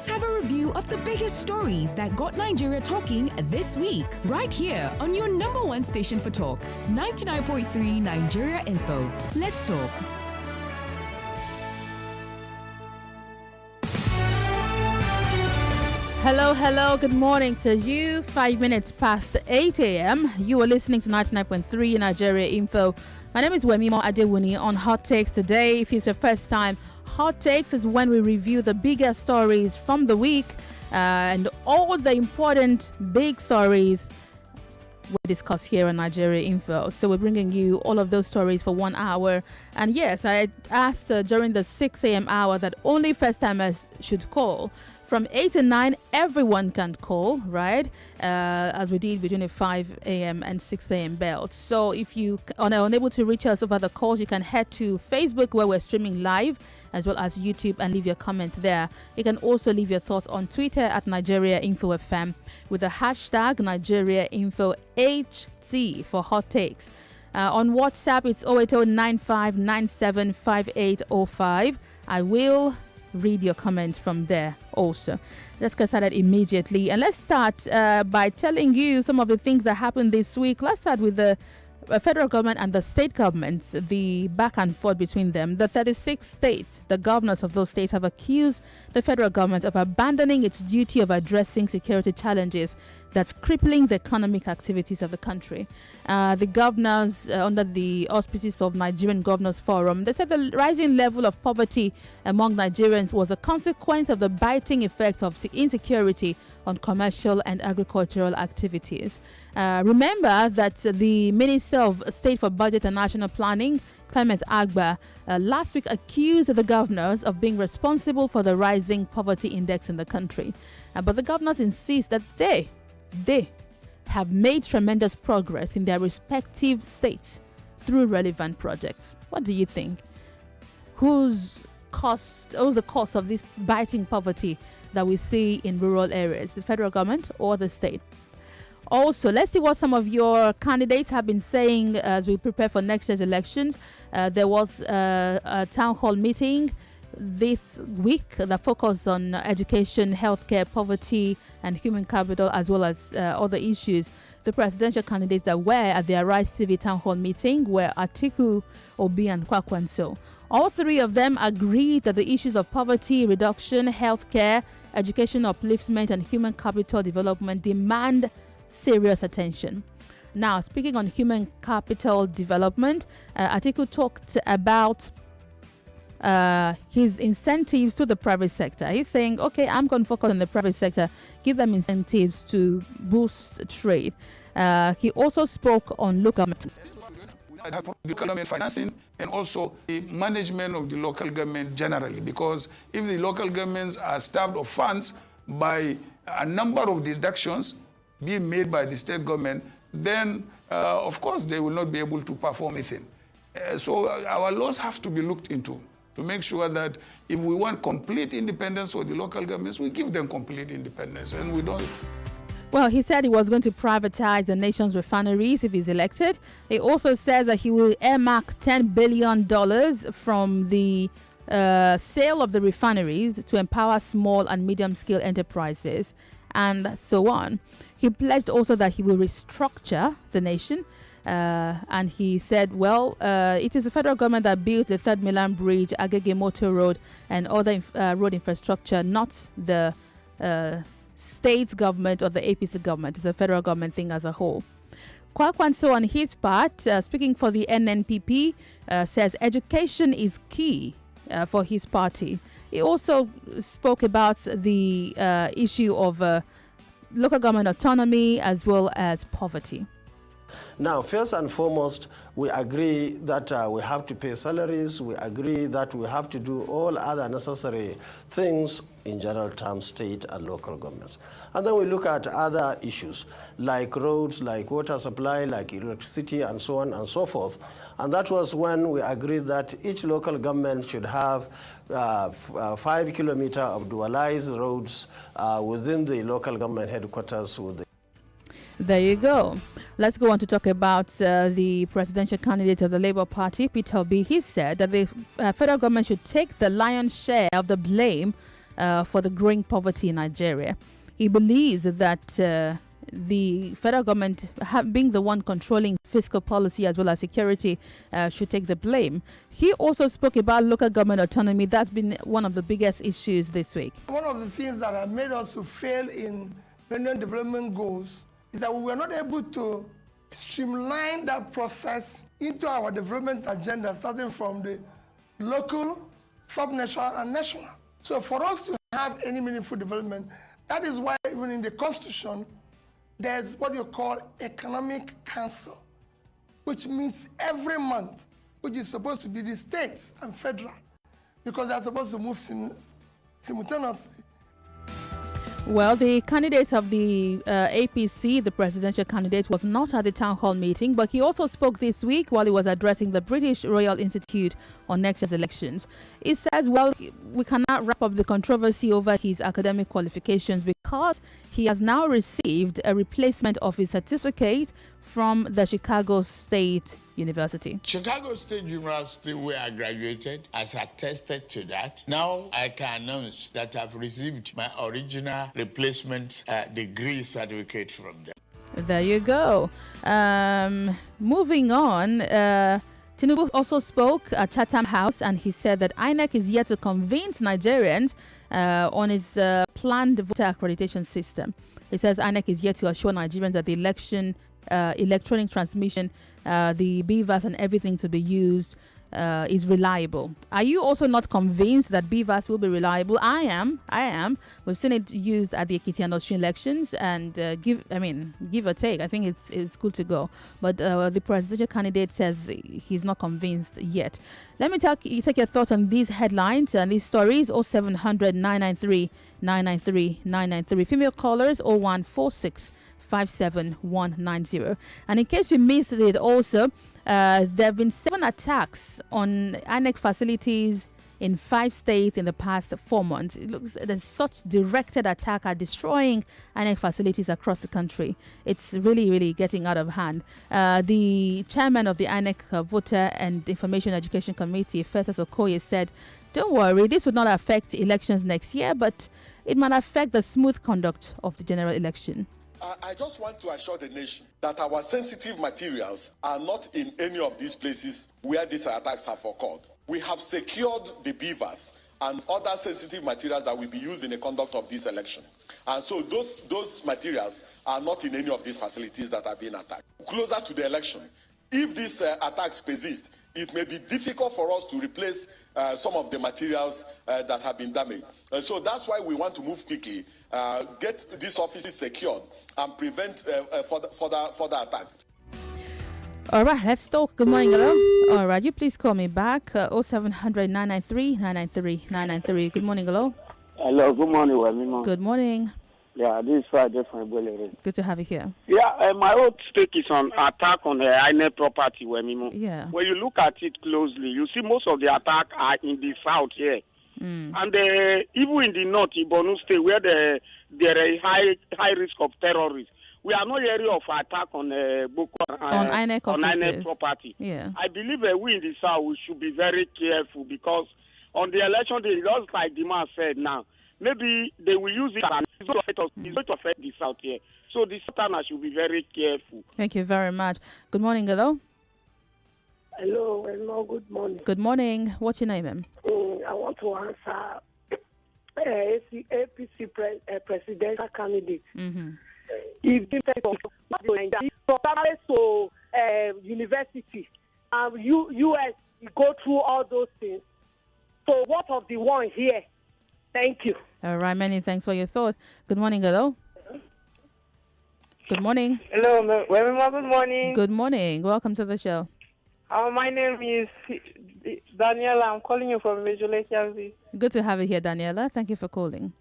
Let's have a review of the biggest stories that got Nigeria talking this week, right here on your number one station for talk, 99.3 Nigeria Info. Let's talk. Hello, good morning to you. 5 minutes past 8 a.m. You are listening to 99.3 Nigeria Info. My name is Wemimo Adewuni on Hot Takes today. If it's your first time, Hot Takes is when we review the biggest stories from the week and all the important big stories we discuss here on Nigeria Info. So we're bringing you all of those stories for 1 hour. And yes, I asked during the 6 a.m. hour that only first timers should call. From 8 to 9, everyone can call, right? As we did between the 5 a.m. and 6 a.m. belt. So if you are unable to reach us over the calls, you can head to Facebook where we're streaming live, as well as YouTube, and leave your comments there. You can also leave your thoughts on Twitter at Nigeria Info FM with the hashtag Nigeria Info HT for Hot Takes. On WhatsApp, it's 08095975805. I will read your comments from there also. Let's get started immediately, and let's start by telling you some of the things that happened this week. Let's start with the federal government and the state governments, the back and forth between them. The 36 states, the governors of those states have accused the federal government of abandoning its duty of addressing security challenges that's crippling the economic activities of the country. The governors, under the auspices of Nigerian Governors Forum, they said the rising level of poverty among Nigerians was a consequence of the biting effects of insecurity on commercial and agricultural activities. Remember that the Minister of State for Budget and National Planning, Clement Agba, last week accused the governors of being responsible for the rising poverty index in the country. But the governors insist that they have made tremendous progress in their respective states through relevant projects. What do you think? Who's the cause of this biting poverty that we see in rural areas, the federal government or the state? Also, let's see what some of your candidates have been saying as we prepare for next year's elections. There was a town hall meeting this week that focused on education, healthcare, poverty, and human capital, as well as other issues. The presidential candidates that were at the Arise TV town hall meeting were Atiku, Obi, and Kwakwanso. All three of them agreed that the issues of poverty reduction, healthcare, education upliftment, and human capital development demand serious attention. Now, speaking on human capital development, Atiku talked about his incentives to the private sector. He's saying, okay, I'm going to focus on the private sector, give them incentives to boost trade. He also spoke on local government financing and also the management of the local government generally, because if the local governments are starved of funds by a number of deductions being made by the state government, then of course they will not be able to perform anything. So our laws have to be looked into to make sure that if we want complete independence for the local governments, we give them complete independence, and we don't. Well, he said he was going to privatize the nation's refineries if he's elected. He also says that he will earmark $10 billion from the sale of the refineries to empower small and medium-scale enterprises, and so on. He pledged also that he will restructure the nation. And he said, well, it is the federal government that built the Third Milan Bridge, Agege Motor Road, and other road infrastructure, not the state government or the APC government. It's the federal government thing as a whole. Kwakwanso, on his part, speaking for the NNPP, says education is key for his party. He also spoke about the issue of local government autonomy as well as poverty. Now, first and foremost, we agree that we have to pay salaries. We agree that we have to do all other necessary things in general terms, state and local governments. And then we look at other issues like roads, like water supply, like electricity, and so on and so forth. And that was when we agreed that each local government should have 5 kilometers of dualized roads within the local government headquarters. There you go. Let's go on to talk about the presidential candidate of the Labour Party, Peter Obi. He said that the federal government should take the lion's share of the blame for the growing poverty in Nigeria. He believes that the federal government, being the one controlling fiscal policy as well as security, should take the blame. He also spoke about local government autonomy. That's been one of the biggest issues this week. One of the things that have made us to fail in Millennium Development Goals is that we were not able to streamline that process into our development agenda, starting from the local, sub-national, and national. So for us to have any meaningful development, that is why even in the Constitution, there's what you call Economic Council, which means every month, which is supposed to be the states and federal, because they're supposed to move simultaneously. Well, the candidate of the APC, the presidential candidate, was not at the town hall meeting, but he also spoke this week while he was addressing the British Royal Institute on next year's elections. He says, well, we cannot wrap up the controversy over his academic qualifications because he has now received a replacement of his certificate from the Chicago State University. Chicago State University, where I graduated, has attested to that. Now I can announce that I've received my original replacement degree certificate from them. There you go. Moving on, Tinubu also spoke at Chatham House, and he said that INEC is yet to convince Nigerians on his planned voter accreditation system. He says INEC is yet to assure Nigerians that the election electronic transmission, the BVAS and everything to be used is reliable. Are you also not convinced that BVAS will be reliable? I am. We've seen it used at the Ekiti and Osun elections, and give or take, I think it's good to go. But the presidential candidate says he's not convinced yet. Let me take your thoughts on these headlines and these stories. 0700 993 993 993. Female callers 0146 57190. And in case you missed it also, there have been 7 attacks on INEC facilities in 5 states in the past 4 months. It looks there's such directed attack at destroying INEC facilities across the country. It's really, really getting out of hand. The chairman of the INEC Voter and Information Education Committee, Festus Okoye, said, "Don't worry, this would not affect elections next year, but it might affect the smooth conduct of the general election." I just want to assure the nation that our sensitive materials are not in any of these places where these attacks have occurred. We have secured the beavers and other sensitive materials that will be used in the conduct of this election. And so those materials are not in any of these facilities that are being attacked. Closer to the election, if these attacks persist, it may be difficult for us to replace some of the materials that have been damaged. So that's why we want to move quickly, get these offices secured, and prevent further attacks. All right, let's talk. Good morning, hello. All right, you please call me back. 0700 993 993 993. Good morning, hello. Hello, good morning, Wemimo. Good morning. Yeah, this is Friday from Ebola. Good to have you here. Yeah, my old stake is on attack on the INEC property, Wemimo. Yeah. When you look at it closely, you see most of the attack are in the south here. And even in the north, in Borno State, where there is high risk of terrorists, we are not area of attack on on INEC on INEC property. Yeah. I believe we in the south we should be very careful, because on the election day, just like the man said now, maybe they will use it and it's going to affect the south here. So the southerners should be very careful. Thank you very much. Good morning, hello. Hello, good morning. Good morning. What's your name, ma'am? I want to answer APC presidential candidate. If to university, US go through all those things. So what of the one here? Thank you. All right, many thanks for your thought. Good morning, hello. Good morning. Hello, Wemimo, good morning. Good morning. Welcome to the show. My name is Daniela. I'm calling you from Major Lake County. Good to have you here, Daniela. Thank you for calling.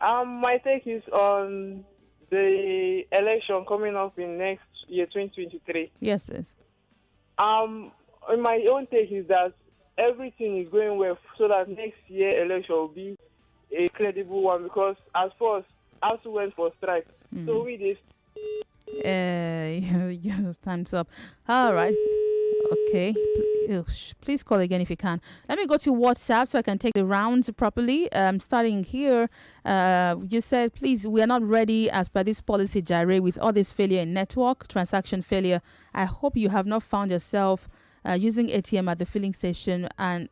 My take is on the election coming up in next year, 2023. Yes, please. My own take is that everything is going well, so that next year election will be a credible one, because as far as we went for strike, so we this. Time's up. All right. Okay. Please call again if you can. Let me go to WhatsApp so I can take the rounds properly. Starting here, you said, please, we are not ready as per this policy gyre with all this failure in network, transaction failure. I hope you have not found yourself using ATM at the filling station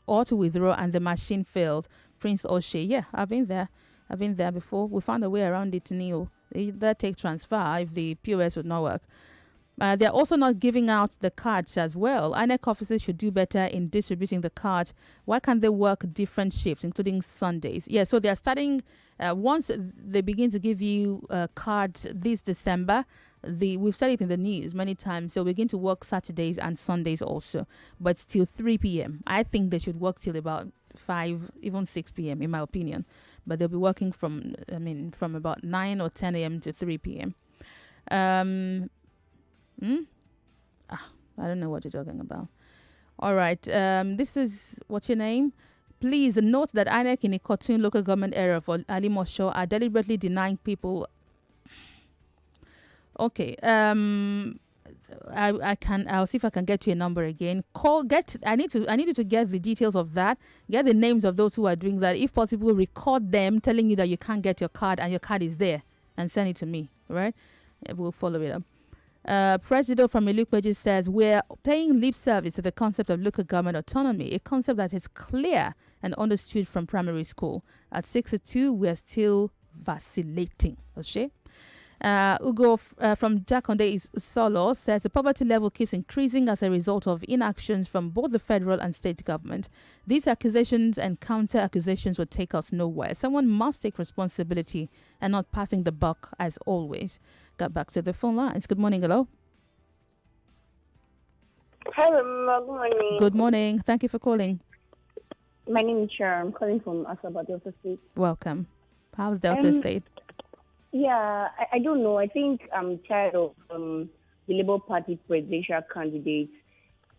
or to withdraw and the machine failed. Prince O'Shea. Yeah, I've been there. I've been there before. We found a way around it, Neo. They either take transfer if the POS would not work. They're also not giving out the cards as well. INEC officers should do better in distributing the cards. Why can't they work different shifts, including Sundays? Yeah, so they're starting, once they begin to give you cards this December, we've said it in the news many times, they'll begin to work Saturdays and Sundays also, but till 3 p.m. I think they should work till about 5, even 6 p.m. in my opinion. But they'll be working from about 9 or 10 a.m. to 3 p.m. I don't know what you're talking about. All right. This is, what's your name? Please note that INEC in a Kotun local government area for Alimosho are deliberately denying people. Okay. I'll see if I can get you a number again. I need you to get the details of that. Get the names of those who are doing that. If possible, record them telling you that you can't get your card and your card is there, and send it to me. Right? We'll follow it up. Presido from Ilukweji says, we're paying lip service to the concept of local government autonomy, a concept that is clear and understood from primary school. At 62, we're still vacillating. Okay? Ugo from Jakonde Solo says the poverty level keeps increasing as a result of inactions from both the federal and state government. These accusations and counter accusations will take us nowhere. Someone must take responsibility and not passing the buck as always. Got back to the phone lines. Good morning. Hello. Hi, good morning. Good morning. Thank you for calling. My name is Sharon. I'm calling from Asaba, Delta State. Welcome. How's Delta State? Yeah, I don't know. I think I'm tired of the Labour Party presidential candidates.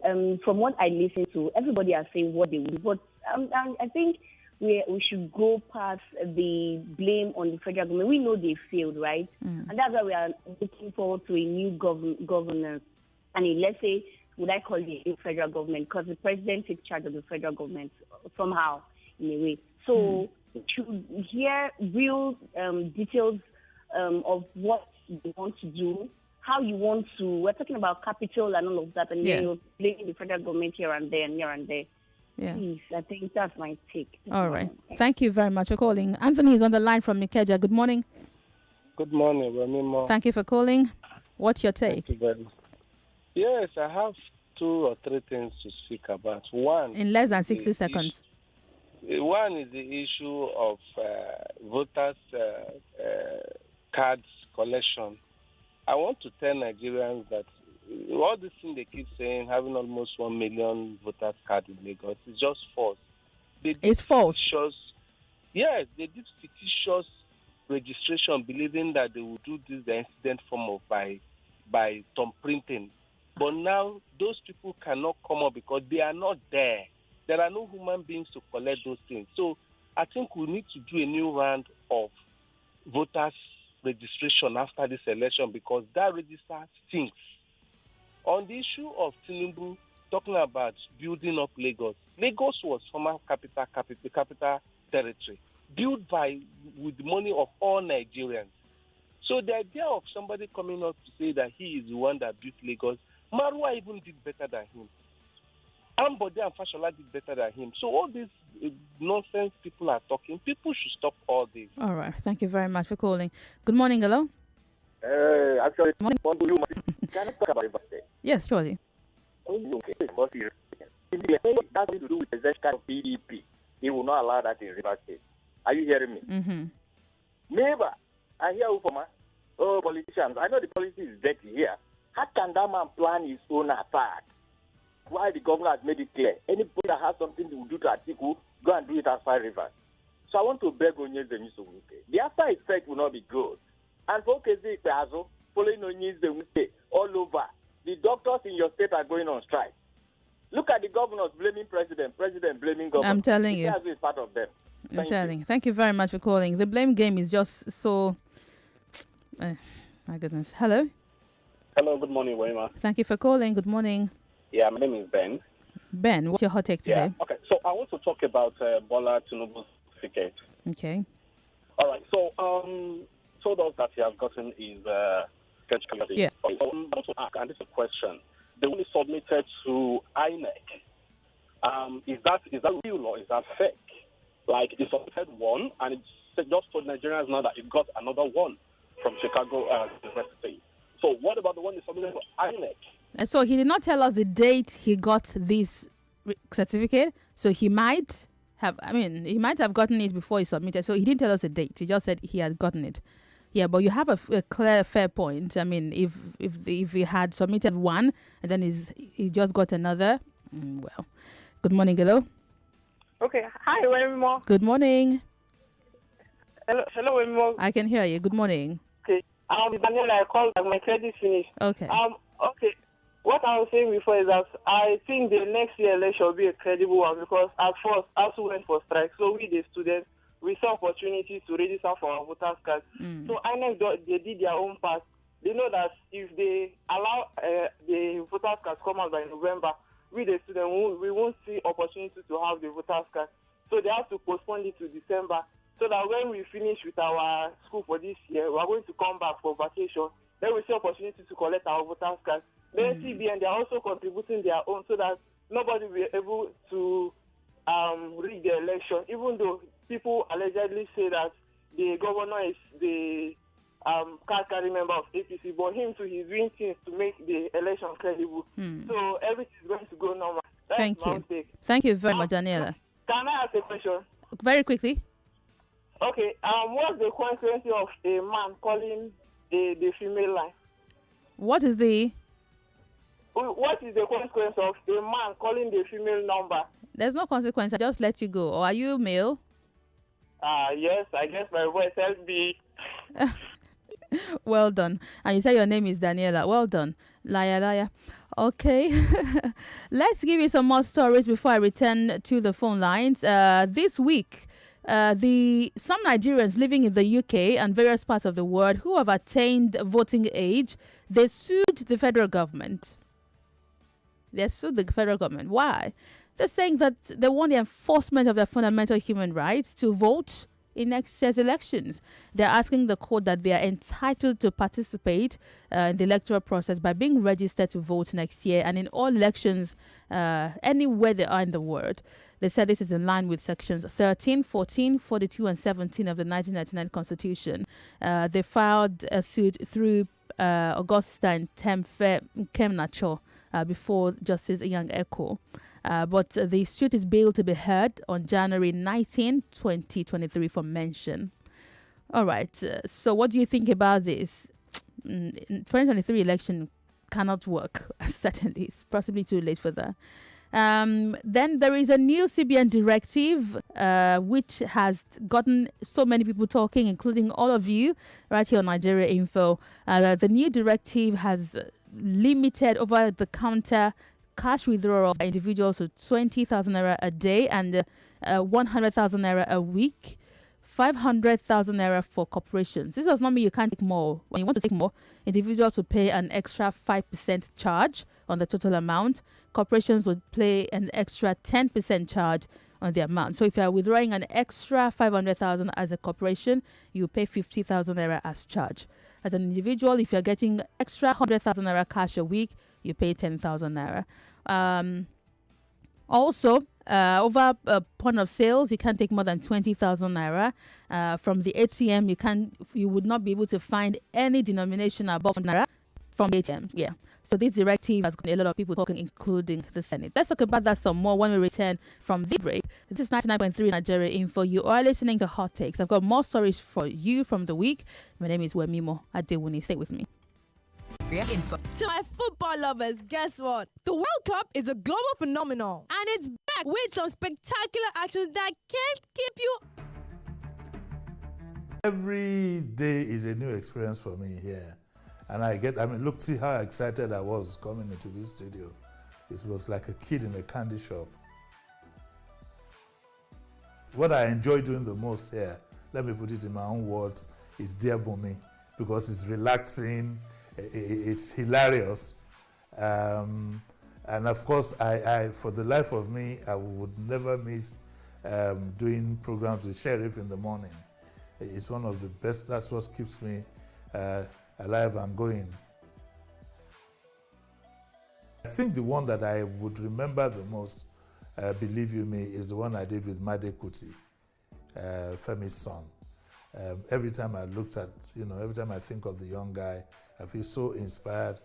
From what I listen to, everybody are saying what they will do. But I think we should go past the blame on the federal government. We know they failed, right? And that's why we are looking forward to a new governance. And let's say, would I call it a new federal government? Because the president takes charge of the federal government somehow, in a way. So we should hear real details of what you want to do, how you want to. We're talking about capital and all of that, and then you're blaming the federal government here and there and here and there. Yeah. Please, I think that's my take. All right. Thank you very much for calling. Anthony is on the line from Mikeja. Good morning. Good morning, Wemimo. Thank you for calling. What's your take? Thank you very much. Yes, I have 2 or 3 things to speak about. One, in less than 60 seconds. One is the issue of voters' cards collection. I want to tell Nigerians that all this thing they keep saying, having almost 1 million voters' cards in Lagos, is just false. It's false. Yes, they did fictitious registration, believing that they would do this the incident form of by thumb printing. But now those people cannot come up because they are not there. There are no human beings to collect those things. So I think we need to do a new round of voters' registration after this election because that register stinks. On the issue of Tinubu talking about building up Lagos, Lagos was former capital territory, built with the money of all Nigerians. So the idea of somebody coming up to say that he is the one that built Lagos, Marwa even did better than him. Ambode and Fashola did better than him. So all these nonsense people are talking. People should stop all this. All right. Thank you very much for calling. Good morning. Hello. Actually, morning. Can I talk about River State? Yes, surely. Okay. If that's to do with the kind of PDP, he will not allow that in River State. Are you hearing me? Mm-hmm. Neighbor, I hear you from politicians. I know the policy is dirty here. How can that man plan his own attack? Why the governor has made it clear? Anybody that has something to do to Atiku, go and do it outside Rivers. So I want to beg Onyeze Newsowike. The after effect will not be good. And for Okezi Ikpeazu, following Onyeze all over, the doctors in your state are going on strike. Look at the governors blaming president blaming governor. I'm telling you. Ikpeazu is part of them. Thank you very much for calling. The blame game is just so... my goodness. Hello? Hello, good morning, Wema. Thank you for calling. Good morning. Yeah, my name is Ben. Ben, what's your hot take today? Yeah, okay. So I want to talk about Bola Tinubu's certificate. Okay. All right. So, told us that he has gotten his certificate. Yeah. So I want to ask, and this is a question. The one is submitted to INEC. Is that real or is that fake? Like, he submitted one, and it's just told Nigerians now that he got another one from Chicago University. So what about the one he submitted to INEC? And so he did not tell us the date he got this certificate. So he might have gotten it before he submitted. So he didn't tell us a date. He just said he had gotten it. Yeah, but you have a clear, fair point. I mean, if he had submitted one and then he just got another, well. Good morning, hello. Okay, hi, Wemimo. Good morning. Hello, Wemimo. I can hear you. Good morning. Okay, Daniel, I called, my credit finished. Okay. Okay. What I was saying before is that I think the next year election will be a credible one because at first, as we went for strike, so we, the students, we saw opportunities to register for our voters' cards. So INEC, they did their own part. They know that if they allow the voters' cards come out by November, we, the students, we won't see opportunity to have the voters' card. So they have to postpone it to December so that when we finish with our school for this year, we are going to come back for vacation. Then we see opportunity to collect our voters' cards. Then CBN, they are also contributing their own so that nobody will be able to rig the election, even though people allegedly say that the governor is the card-carrying member of APC, but him too, he's doing things to make the election credible. So everything is going to go normal. Thank you. Thank you very much, Daniela. Can I ask a question? Very quickly. Okay. What's the consequence of a man calling the female line? What is the consequence of a man calling the female number? There's no consequence. I just let you go. Or are you male? Yes, I guess my voice helps me. Well done. And you say your name is Daniela. Well done. Liar. Okay. Let's give you some more stories before I return to the phone lines. This week, some Nigerians living in the UK and various parts of the world who have attained voting age, they sued the federal government. Why? They're saying that they want the enforcement of their fundamental human rights to vote in next year's elections. They're asking the court that they are entitled to participate in the electoral process by being registered to vote next year and in all elections anywhere they are in the world. They said this is in line with sections 13, 14, 42 and 17 of the 1999 Constitution. They filed a suit through Augusta and Temfe Kemnacho before Justice Young Eko. But the suit is billed to be heard on January 19, 2023 for mention. All right. So what do you think about this? 2023 election cannot work. Certainly. It's possibly too late for that. Then there is a new CBN directive, which has gotten so many people talking, including all of you right here on Nigeria Info. The new directive has limited over-the-counter cash withdrawal by individuals to 20,000 naira a day and 100,000 naira a week, 500,000 naira for corporations. This does not mean you can't take more. When you want to take more, individuals will pay an extra 5% charge on the total amount. Corporations would pay an extra 10% charge on the amount. So if you are withdrawing an extra 500,000 as a corporation, you pay 50,000 naira as charge. As an individual, if you're getting extra 100,000 naira cash a week, you pay 10,000 naira. Also, over a point of sales, you can't take more than 20,000 naira. From the ATM, you would not be able to find any denomination above naira from the ATM. Yeah. So this directive has got a lot of people talking, including the Senate. Let's talk about that some more when we return from the break. This is 99.3 Nigeria Info. You are listening to Hot Takes. I've got more stories for you from the week. My name is Wemimo Adewuni. Stay with me. Info. To my football lovers, guess what? The World Cup is a global phenomenon, and it's back with some spectacular action that can't keep you. Every day is a new experience for me here. And look, see how excited I was coming into this studio. It was like a kid in a candy shop. What I enjoy doing the most here, let me put it in my own words, is Dear Bumi, because it's relaxing, it's hilarious, and And of course, I for the life of me, I would never miss doing programs with Sheriff in the morning. It's one of the best. That's what keeps me alive and going. I think the one that I would remember the most, believe you me, is the one I did with Made Kuti, Femi's son. Every time I looked at, every time I think of the young guy, I feel so inspired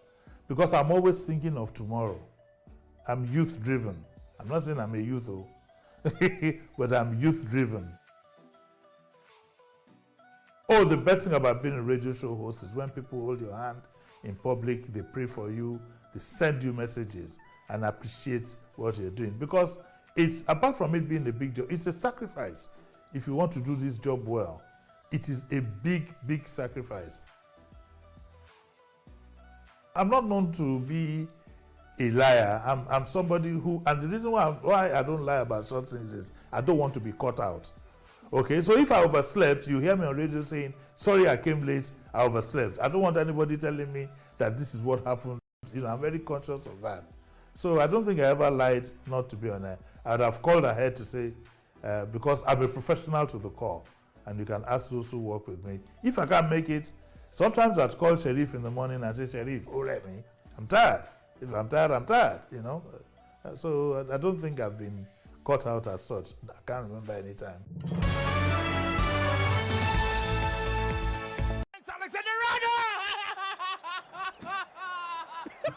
because I'm always thinking of tomorrow. I'm youth driven. I'm not saying I'm a youth, but I'm youth driven. Oh, the best thing about being a radio show host is when people hold your hand in public, they pray for you, they send you messages and appreciate what you're doing. Because it's, apart from it being a big job, it's a sacrifice. If you want to do this job well, it is a big, big sacrifice. I'm not known to be a liar. I'm somebody who, and the reason why I don't lie about certain things is I don't want to be caught out. Okay, so if I overslept, you hear me on radio saying, sorry I came late, I overslept. I don't want anybody telling me that this is what happened. I'm very conscious of that. So I don't think I ever lied not to be on air. I would have called ahead to say, because I'm a professional to the core, and you can ask those who work with me. If I can't make it, sometimes I'd call Sheriff in the morning and say, Sheriff, let me. I'm tired. If I'm tired, I'm tired, So I don't think I've been caught out as such. I can't remember any time.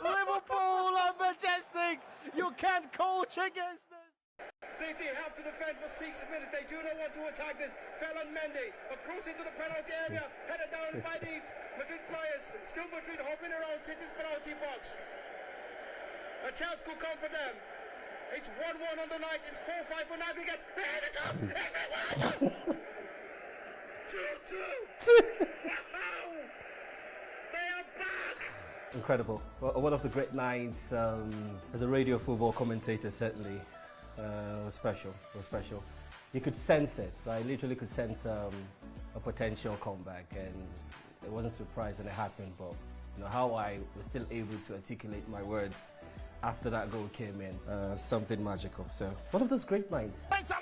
Liverpool are majestic. You can't coach against this. City have to defend for 6 minutes. They do not want to attack this. Ferland Mendy across into the penalty area, headed down by the Madrid players. Still Madrid hopping around City's penalty box. A chance could come for them. It's 1-1 on the night. It's 4-5 for Navigas. They hit it up. Is it 2-2? They are back. Incredible. Well, one of the great nights as a radio football commentator, certainly. Was special. It was special. You could sense it. So I literally could sense a potential comeback, and I wasn't surprised that it happened. But how I was still able to articulate my words after that goal came in, something magical. So one of those great nights. Thanks,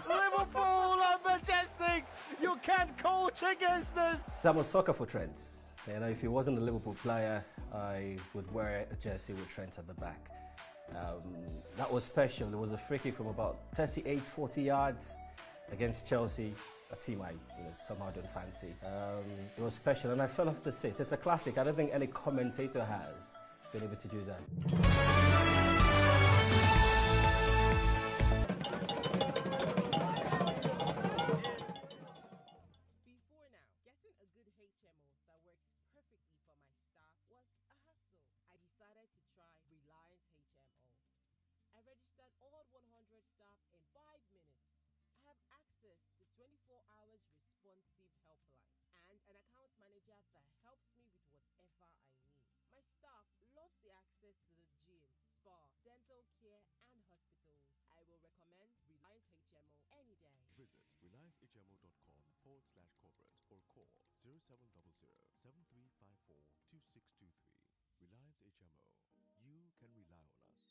Liverpool are majestic. You can't coach against this. I'm a sucker for Trent. If he wasn't a Liverpool player, I would wear a jersey with Trent at the back. That was special. It was a free kick from about 38, 40 yards against Chelsea, a team I somehow don't fancy. It was special, and I fell off the seat. It's a classic. I don't think any commentator has been able to do that. Dental care and hospitals. I will recommend Reliance HMO any day. Visit reliancehmo.com/corporate or call 0700-7354-2623. Reliance HMO. You can rely on us.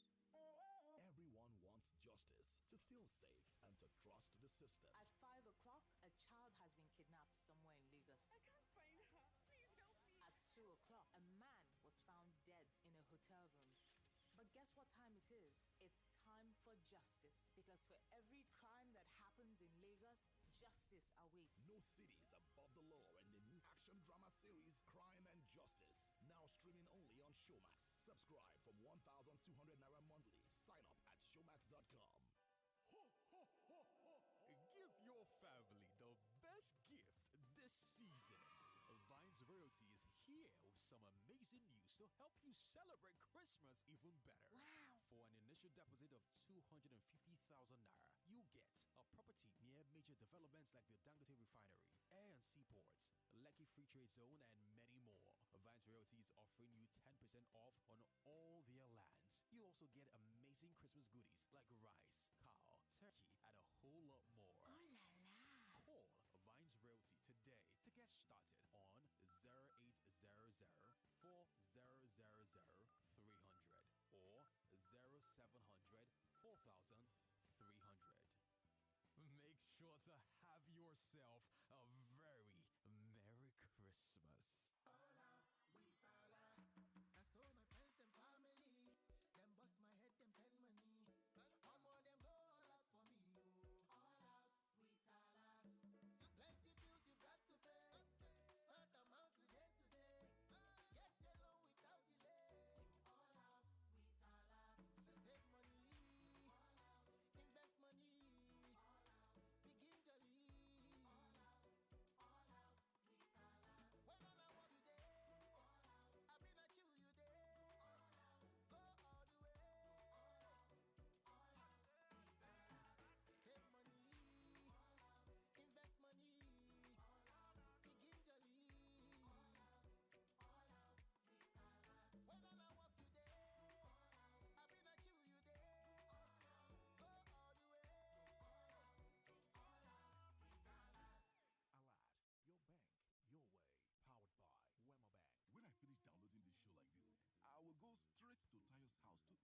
Everyone wants justice, to feel safe, and to trust the system. At 5 o'clock, a child has been kidnapped somewhere in Lagos. I can't find her. Please help me. At 2 o'clock, a man was found dead in a hotel room. But guess what time it is? It's time for justice. Because for every crime that happens in Lagos, justice awaits. No cities above the law in the new action drama series Crime and Justice. Now streaming only on Showmax. Subscribe from 1,200 Naira monthly. Sign up at showmax.com. Ho, ho, ho, ho, ho. Give your family the best gift this season. Vines Royalty is here with some amazing news to help you celebrate Christmas even better. Wow. For an initial deposit of 250,000 naira, you get a property near major developments like the Dangote Refinery, air and seaports, Lekki Free Trade Zone, and many more. Vines Royalty is offering you 10% off on all their lands. You also get amazing Christmas goodies like rice, cow, turkey, and a whole lot more. Oh la la. Call Vines Realty today to get started on 0800 40 2,300. Make sure to have yourself a very Merry Christmas. I saw my friends and family, them bust my head, them send money. All more them go all out for me, oh. All out, we all out. Plenty bills you got to pay. Sort amount today. Get the loan without delay. All out, we all out. Save money, all out. Invest money, all out. Begin jolly, all out, we all out. When I want today, all out. I been a chew you day, all out. Go all the way, all out, we all out. Save money, all out. Invest money, all out. Begin jolly, all out, we all out. When I walk today, all out. I been a chew you day, all out. Go all the way, all out, we all out. Alad, your bank, your way. Powered by Wemimo Bank. When I finish downloading this show like this, I will go straight to Tayo's house to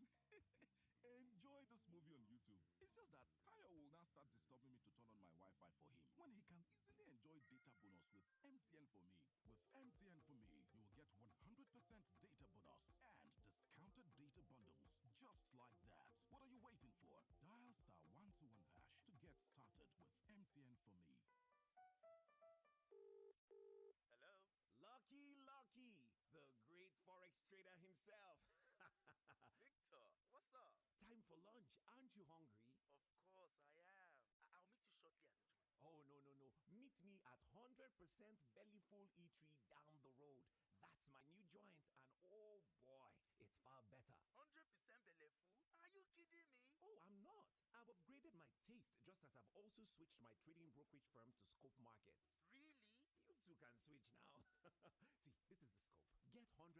eat sweet jollof. Then enjoy this movie on YouTube. It's just that Tayo will now start disturbing me to turn on my Wi-Fi for him when he can easily enjoy data bonus with MTN for me. With MTN for me, you will get 100% data bonus and discounted data bundles just like that. What are you waiting for? Dial *121# to get started with MTN for me. Hello? Lucky, the great Forex trader himself. Victor, what's up? Time for lunch. Aren't you hungry? Of course I am. I'll meet you shortly at the joint. Oh, no. Meet me at 100% Belly Full Eatery down the road. That's my new joint, and oh boy, it's far better. 100% Belly Full? Are you kidding me? Oh, I'm not. I've upgraded my taste, just as I've also switched my trading brokerage firm to Scope Markets. Really? You too can switch now. See, this is the scope. Get 100%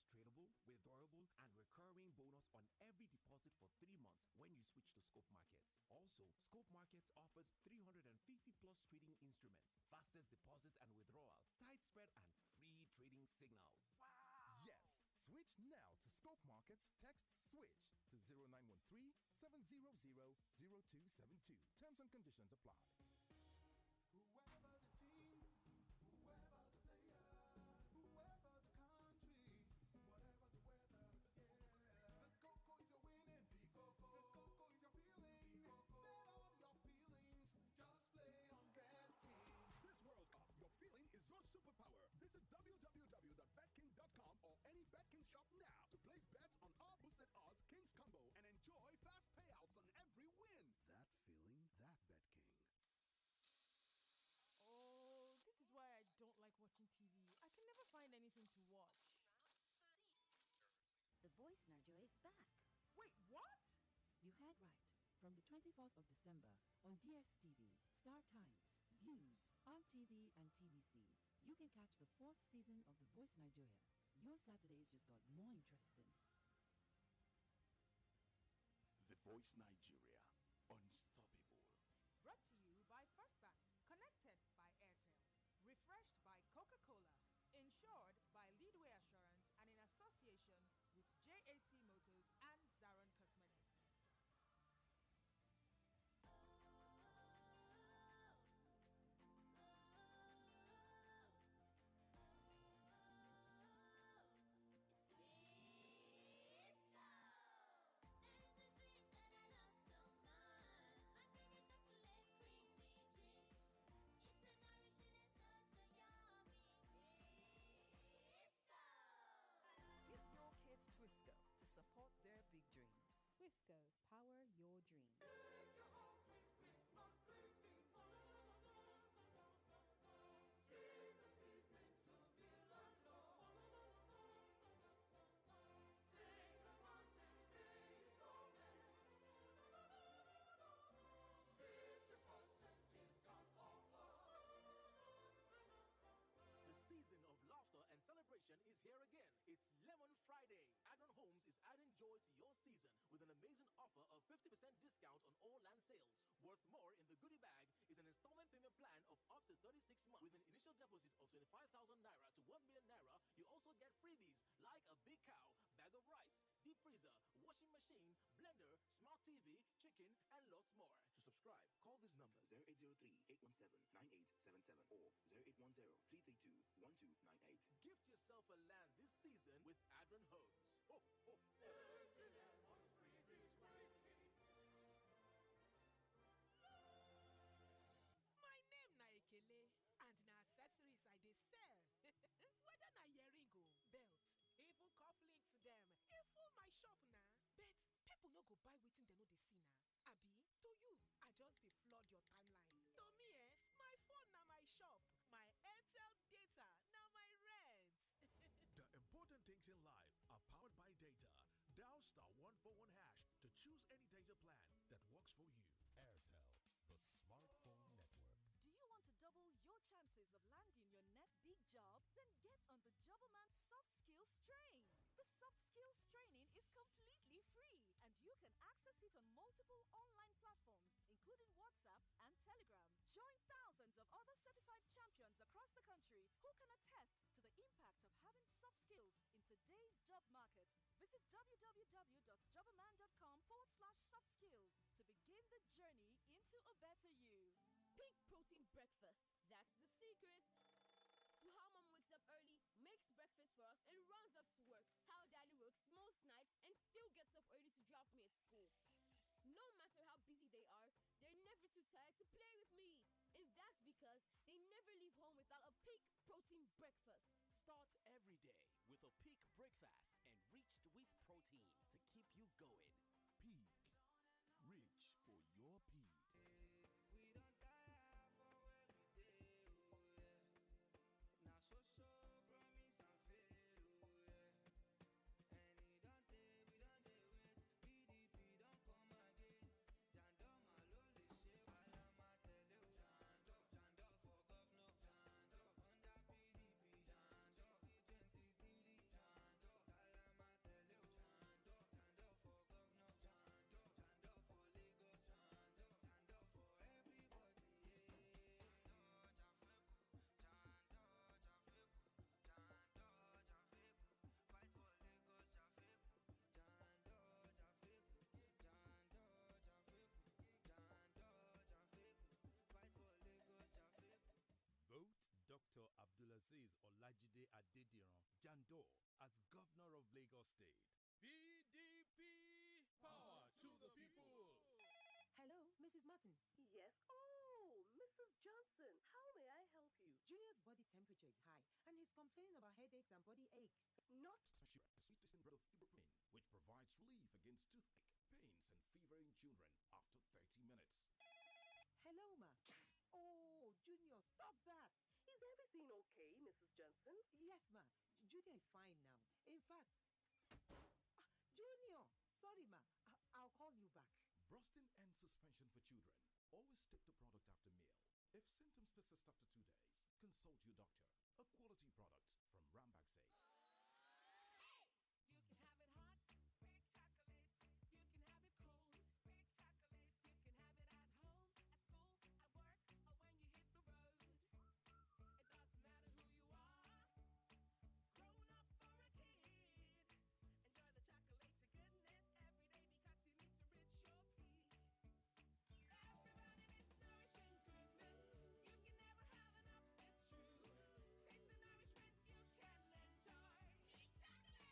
tradable, withdrawable, and recurring bonus on every deposit for 3 months when you switch to Scope Markets. Also, Scope Markets offers 350 plus trading instruments, fastest deposit and withdrawal, tight spread, and free trading signals. Wow! Yes, switch now to Scope Markets. Text SWITCH to 0913 700 0272. Terms and conditions apply. Whoever the team, whoever the player, whoever the country, whatever the weather, yeah. The Coco is your winning, the Coco is your feeling. Bet on your feelings, just play on BetKing. This World Cup, your feeling is your superpower. Visit www.betking.com or any BetKing shop now to place bets on our boosted odds Kings Combo and enjoy fast payouts on every win. That feeling, that BetKing. Oh, this is why I don't like watching TV. I can never find anything to watch. The Voice Nigeria is back. Wait, what? You heard right. From the 24th of December on DSTV, Star Times, Views, RTV, and TVC, you can catch the 4th season of The Voice Nigeria. Your Saturdays just got more interesting. The Voice Nigeria. Unstoppable. Brought to you by First Bank. Connected by Airtel. Refreshed by Coca-Cola. Insured by Leadway Assurance and in association with JAC Motors and Zaron Cosmetics. Twisco to support their big dreams. Twisco, power your dream. Season of laughter and celebration is here again. It's Lemon Friday. Adron Homes is adding joy to your season with an amazing offer of 50% discount on all land sales. Worth more in the goodie bag is an installment payment plan of up to 36 months with an initial deposit of 25,000 naira to 1 million naira. You also get freebies like a big cow, bag of rice, deep freezer, washing washing machine, blender, smart TV, chicken, and lots more. To subscribe, call this number 0803-817-9877 or 0810-332-1298. Gift yourself a land this season with Advent Homes. Ho, ho, ho. My name na Ekele, and na accessories I dey sell. Whether na earring o, belt, even cufflinks dem, e full my shop na. But people no go buy wetin dem no dey see na. Abi, to you, I just dey flood your timeline. To me my phone na my shop, my Airtel data na my rent. The important things in life are powered by data. Dial *141# to choose any data plan that works for you. Airtel, the smartphone network. Do you want to double your chances of landing your next big job? Then get on the Jobberman Soft Skills Train. The Soft Skills training is completely free, and you can access it on multiple online platforms, including WhatsApp and Telegram. Join thousands of other certified champions across the country who can attest to the impact of having soft skills in today's job market. Visit www.jobberman.com/soft skills to begin the journey into a better you. Peak protein breakfast. That's the secret to how mom wakes up early, makes breakfast for us, and runs off to work. How daddy works most nights and still gets up early to drop me at school. No matter how busy they are, they're never too tired to play with me. And that's because they never leave home without a peak protein breakfast. Start every day with a peak breakfast enriched with protein to keep you going. Peak. Reach for your peak. We don't tire for where we dey, oh yeah. Now so promise and fail, oh yeah. And we don't wait. PDP don't come again. Jando malole she wala matele o. Jando for governor. Jando under PDP. Jando 2023. Jando kala matele o. Jando for governor. Jando for Lagos. Jando for everybody. Fight for Lagos. Fight for Lagos. Vote Dr. Abdulaziz Olajide Adediran Jandor as Governor of Lagos State. PDP! Power to the people! Hello, Mrs. Martins. Yes. Oh, Mrs. Johnson, how may I help you? Junior's body temperature is high, and he's complaining about headaches and body aches. Not Sure, the sweetest brand of ibuprofen, which provides relief against toothache, pains, and fever in children after 30 minutes. Hello, ma. Oh, Junior, stop that. Is everything okay, Mrs. Johnson? Yes, ma. Junior is fine now. In fact, Junior, sorry, ma. I'll call you back. Brustin and suspension for children. Always take the product after meal. If symptoms persist after 2 days, consult your doctor. A quality product from Rambaxay. You can have it hot, big chocolate. You can have it cold, big chocolate. You can have it at home, at school, at work, or when you hit the road. It doesn't matter who you are, grown up or a kid. Enjoy the chocolate to goodness every day because you need to reach your peak. Everybody needs nourishing goodness. You can never have enough, it's true. Taste the nourishment you can enjoy. Big chocolate!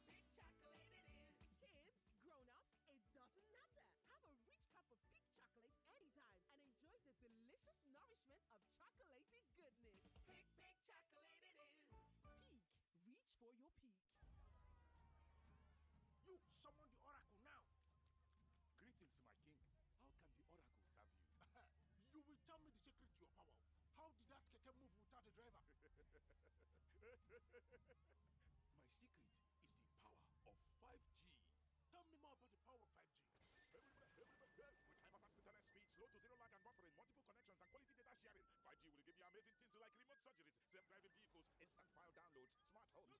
Big chocolate it is. Kids, grown-ups, it doesn't matter. Have a rich cup of thick chocolate anytime and enjoy the delicious nourishment of chocolaty goodness. Big chocolate it is. Peak. Reach for your peak. You summon the oracle now. Greetings, my king. How can the oracle serve you? You will tell me the secret to your power. How did that keke move without a driver? My secret is the power of 5G. Tell me more about the power of 5G. With hyper-fast internet speeds, low to zero lag and buffering, multiple connections and quality data sharing, 5G will give you amazing things like remote surgeries, self-driving vehicles, instant file downloads, smart homes.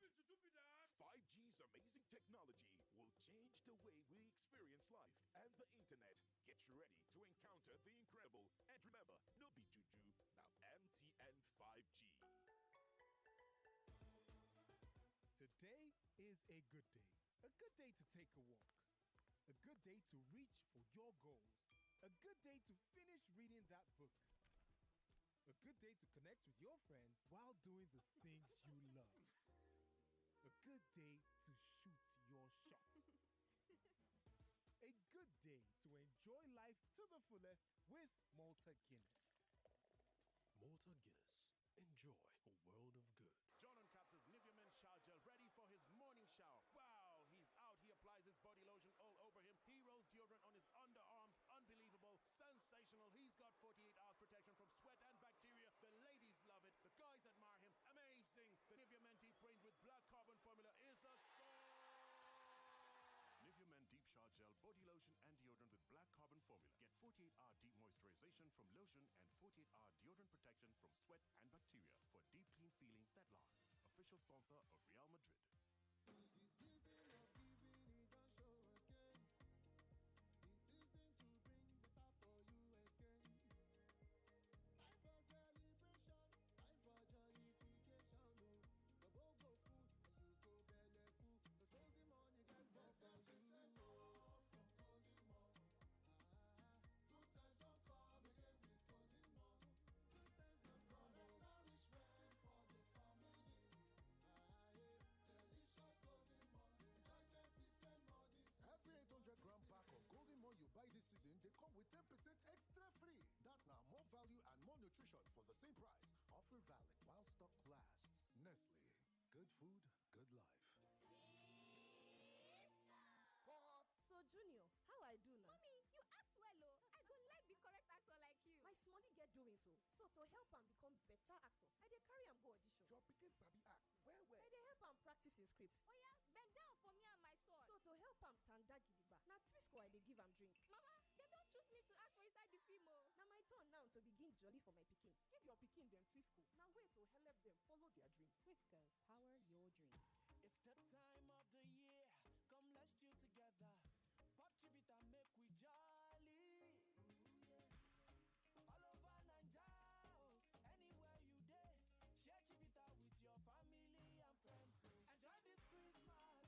5G's amazing technology will change the way we experience life and the internet. Get ready to encounter the incredible. And remember, no be juju, now MTN 5G. Today is a good day. A good day to take a walk. A good day to reach for your goals. A good day to finish reading that book. A good day to connect with your friends while doing the things you love. A good day to shoot your shot. A good day to enjoy life to the fullest with Malta Guinness. Malta Guinness. Enjoy a world of good. John Caps' Nivea Men shower gel ready for his morning shower. Wow, he's out. He applies his body lotion all over him. He rolls deodorant on his underarms. Unbelievable. Sensational. He's got 48 hours protection from sweat and bacteria. The ladies love it. The guys admire him. Amazing. The Nivea Men Deep Range with black carbon formula is a score. Nivea Men Deep Shower Gel, body lotion and deodorant with black carbon formula. Get 48-hour deep moisturization from lotion and 48-hour deodorant protection from sweat and bacteria for deep clean feeling that lasts. Official sponsor of Real Madrid. You buy this season, they come with 10% extra free. That now more value and more nutrition for the same price. Offer valid while stock lasts. Nestle. Good food, good life. So, Junior, how I do now? Mommy, you act well, oh. I go like the correct actor like you. My smallie get doing so. So, to help am become better actor, I dey carry am go audition. Your pikin sabi act. Where? I dey help am practice him scripts. Oh yeah, bend down for me and my sword. So, to help am tanda gidigba, na Twisco I dey give am drink. Mama, they don't choose me to act for inside the film, oh. Now my turn now to begin jolly for my pikin. Give your pikin them Twisco. Now wait to help them follow their dream. Twisco, power your dream. It's the time of the year. Come, let's chill together. Pop Chivita, make we jolly. Ooh, yeah. All over Naija, anywhere you dey. Share Chivita with your family and friends. Enjoy this Christmas.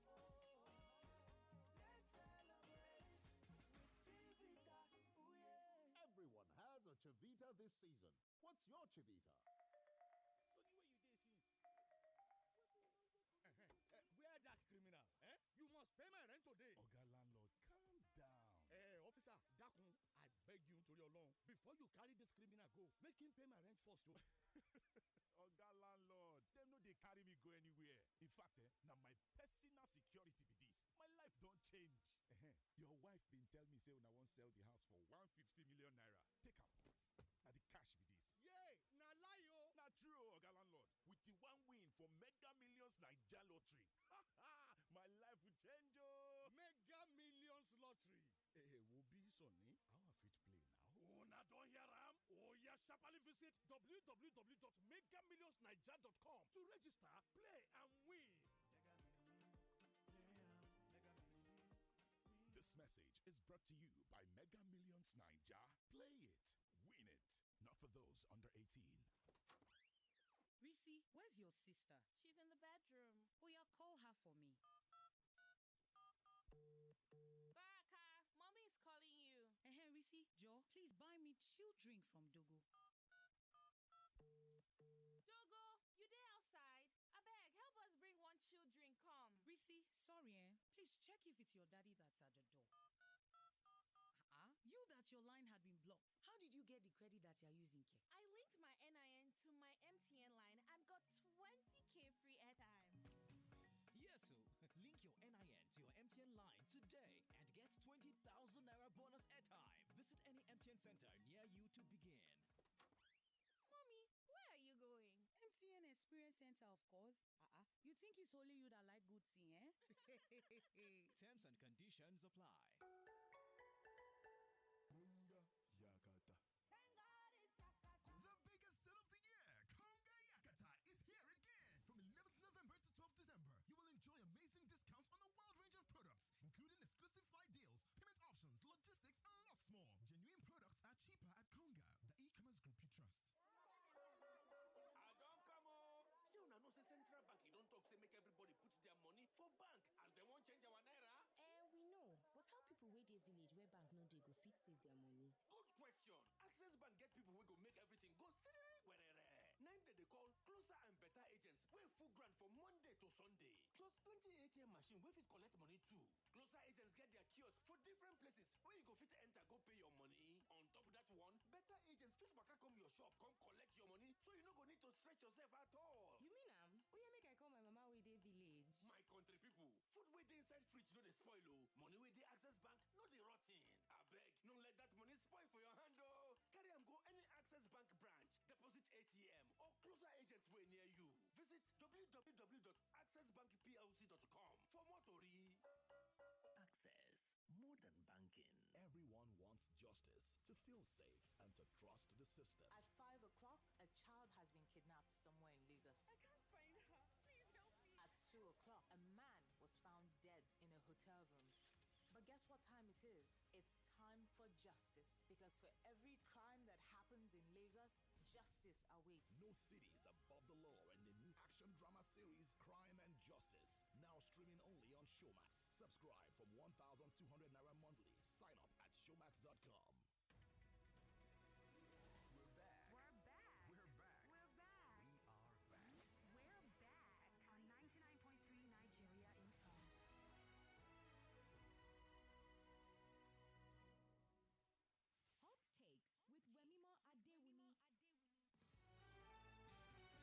Oh. Let's celebrate with Chivita. Ooh, yeah. Everyone has a Chivita this season. What's your Chivita? Where that criminal? You must pay my rent today. Oga landlord, calm down. Officer, Dakun, I beg you to your law. Before you carry this criminal go, make him pay my rent first. Oga landlord, dem no dey carry me go anywhere. In fact, na my personal security be this. My life don change. Your wife been tell me say una wan sell the house for 150 million naira. Take am. Na the cash be this. Yay! Na lie yo! Na true, Oga landlord. With the one win for Mega Millions Naija Lottery. My life will change, oh! Mega Millions Lottery. Will be Sonny. How I fit play now? Oh, now don't hear am. Oh, yeah, sharply visit www.megamillionsnaija.com to register, play, and win. This message is brought to you by Mega Millions Naija. Play it, win it. Not for those under 18. Risi, where's your sister? She's in the bedroom. Oh, yeah, call her for me. Baraka, mommy is calling you. Risi, Joe, please buy me chill drink from Dogo. Dogo, you there outside? Abeg, help us bring one chill drink, come. Risi, sorry, please check if it's your daddy that's at the door. You that your line had been blocked. How did you get the credit that you're using, Ke? I linked my NIN to my MTN line and got 20k free airtime. Yes, so link your NIN to your MTN line today and get 20,000 naira bonus airtime. Visit any MTN center near you to begin. Mommy, where are you going? MTN Experience Center, of course. You think it's only you that like good thing, eh? Terms and conditions apply. Yakata. The biggest sale of the year, Conga Yakata, is here again. From 11th November to 12th December, you will enjoy amazing discounts on a wide range of products, including exclusive flight deals, payment options, logistics, and lots more. Genuine products are cheaper at Conga, the e-commerce group you trust. I don't come on. See, una know say Central Bank, you don't talk, say make everybody put their money for bank as they won't change our naira. where bank no dey go fit save their money? Good question. Access Bank get people wey go make everything go steady where. Nine they call closer and better agents wey full grant for Monday to Sunday. Plus plenty ATM machine wey fit collect money too. Closer agents get their kiosks for different places where you go fit enter go pay your money. On top of that one, better agents fit waka come your shop come collect your money so you no go need to stretch yourself at all. You mean oya make I call my mama wey dey village? My country people, food wey dey inside fridge no dey spoil o. Money wey dey Access Bank no dey rot ten. Abeg, no let that money spoil for your hand o. Carry am go any Access Bank branch, deposit ATM or closer agents wey near you. Visit www.accessbankplc.com for more tori. Access, more than banking. Everyone wants justice, to feel safe, and to trust the system. At 5 o'clock, a child has been kidnapped somewhere in Lagos. I can't find her. Please help me. At 2 o'clock, a man was found dead in a hotel room. But guess what time it is? It's time for justice. Because for every crime that happens in Lagos, justice awaits. No cities above the law in the new action drama series Crime and Justice. Now streaming only on Showmax. Subscribe from 1,200 Naira monthly. Sign up at showmax.com. We're back. We're back. We're back. We're back. We are back. We're back on 99.3 Nigeria Info. Hot Takes with Wemimo Adewuni.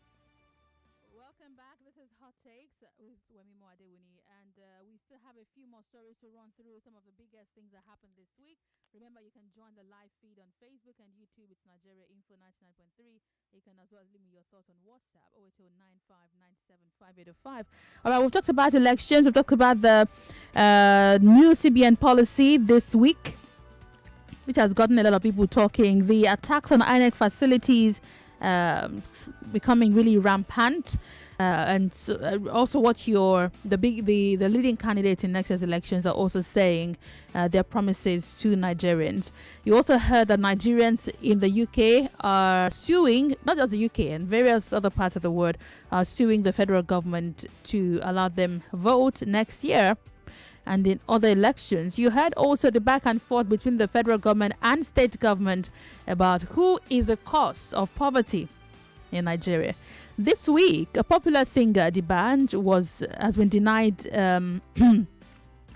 Welcome back. This is Hot Takes with Wemimo Adewuni, and we still have a few more stories to run through. Some of the biggest things that happened this week. Remember, you can join the live feed on Facebook and YouTube. It's Nigeria Info 99.3. You can as well leave me your thoughts on WhatsApp 08095975805. All right, we've talked about elections. We've talked about the new CBN policy this week, which has gotten a lot of people talking. The attacks on INEC facilities becoming really rampant, and also what the leading candidates in next year's elections are also saying their promises to Nigerians. You also heard that Nigerians in the UK are suing, not just the UK, and various other parts of the world are suing the federal government to allow them vote next year and in other elections. You heard also the back and forth between the federal government and state government about who is the cause of poverty in Nigeria. This week, a popular singer, D'banj, has been denied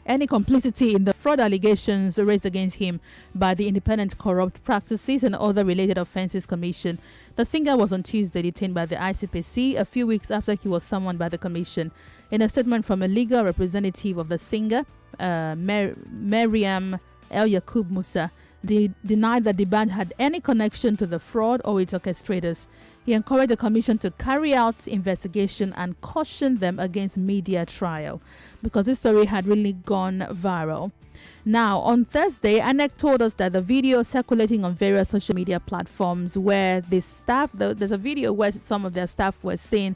any complicity in the fraud allegations raised against him by the Independent Corrupt Practices and Other Related Offences Commission. The singer was on Tuesday detained by the ICPC a few weeks after he was summoned by the commission. In a statement from a legal representative of the singer, Mariam El Yakub Musa, denied that D'banj had any connection to the fraud or its orchestrators. He encouraged the commission to carry out investigation and cautioned them against media trial because this story had really gone viral. Now, on Thursday, INEC told us that the video circulating on various social media platforms where there's a video where some of their staff were seen,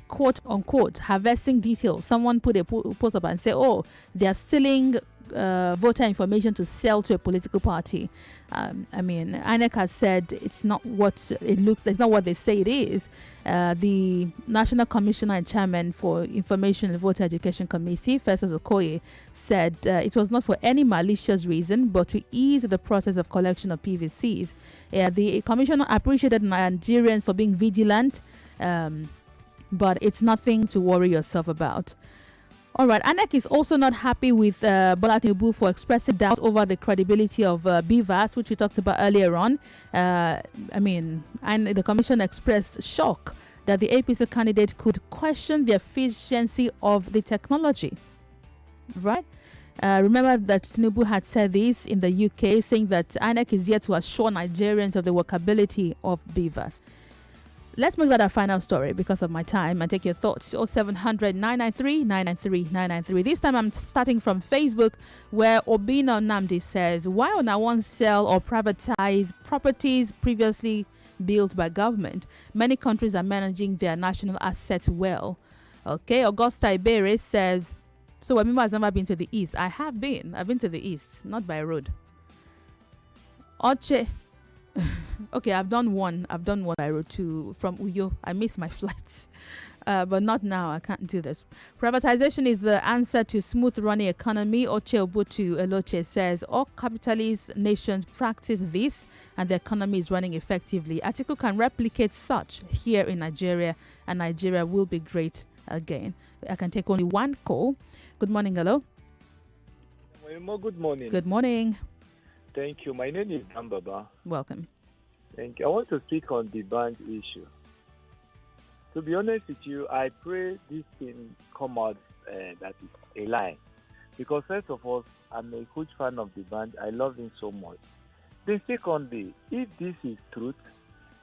quote unquote, harvesting details. Someone put a post up and said, oh, they're stealing voter information to sell to a political party. INEC has said it's not what it looks. It's not what they say it is. The National Commissioner and Chairman for Information and Voter Education Committee, Festus Okoye, said it was not for any malicious reason, but to ease the process of collection of PVCs. The Commissioner appreciated Nigerians for being vigilant, but it's nothing to worry yourself about. All right, INEC is also not happy with Bola Tinubu for expressing doubt over the credibility of BVAS, which we talked about earlier on. And the commission expressed shock that the APC candidate could question the efficiency of the technology. Right? Remember that Tinubu had said this in the UK, saying that INEC is yet to assure Nigerians of the workability of BVAS. Let's make that our final story because of my time and take your thoughts. 0700 993 993 993. This time I'm starting from Facebook, where Obina Namdi says, why on I want sell or privatize properties previously built by government? Many countries are managing their national assets well. Okay, Augusta Ibere says, so Wemimo has never been to the east. I have been. I've been to the east, not by road. Oche. Okay, I've done one by road from Uyo. I missed my flights. But not now. I can't do this. Privatization is the answer to smooth running economy. Oche Obutu Eloche says all capitalist nations practice this and the economy is running effectively. Atiku can replicate such here in Nigeria and Nigeria will be great again. I can take only one call. Good morning. Hello. Good morning. Good morning. Thank you. My name is Dan Baba. Welcome. Thank you. I want to speak on the band issue. To be honest with you, I pray this thing come out that is a lie. Because first of all, I'm a huge fan of the band. I love him so much. Then secondly, if this is truth,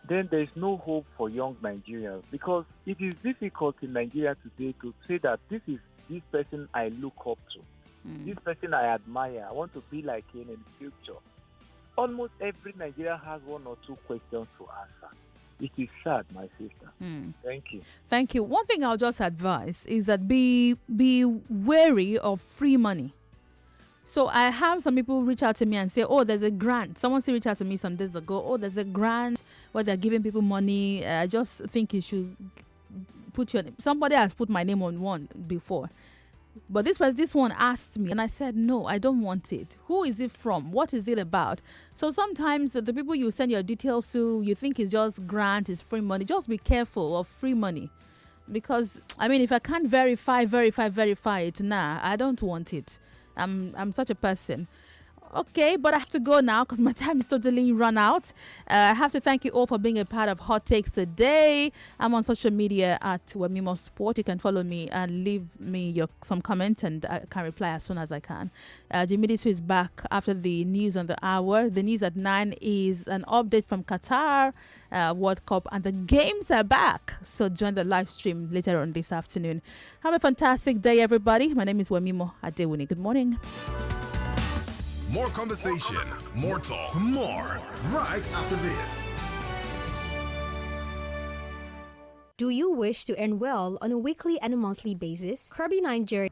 then there is no hope for young Nigerians. Because it is difficult in Nigeria today to say that this is this person I look up to. This person I admire. I want to be like him in the future. Almost every Nigerian has one or two questions to answer. It is sad, my sister. Thank you. Thank you. One thing I'll just advise is that be wary of free money. So I have some people reach out to me and say, oh, there's a grant. Someone reached out to me some days ago. Oh, there's a grant where they're giving people money. I just think you should put your name. Somebody has put my name on one before. But this one asked me and I said, no, I don't want it. Who is it from? What is it about? So sometimes the people you send your details to, you think is just grant, is free money. Just be careful of free money. Because, I mean, if I can't verify it, I don't want it. I'm such a person. Okay, but I have to go now because my time is totally run out. I have to thank you all for being a part of Hot Takes today. I'm on social media at Wemimo Sport. You can follow me and leave me some comment and I can reply as soon as I can. Jimmy Disu is back after the news on the hour. The news at 9 is an update from Qatar World Cup and the games are back. So join the live stream later on this afternoon. Have a fantastic day, everybody. My name is Wemimo Adewuni. Good morning. More conversation, more talk, more right after this. Do you wish to earn well on a weekly and a monthly basis? Kirby Nigeria.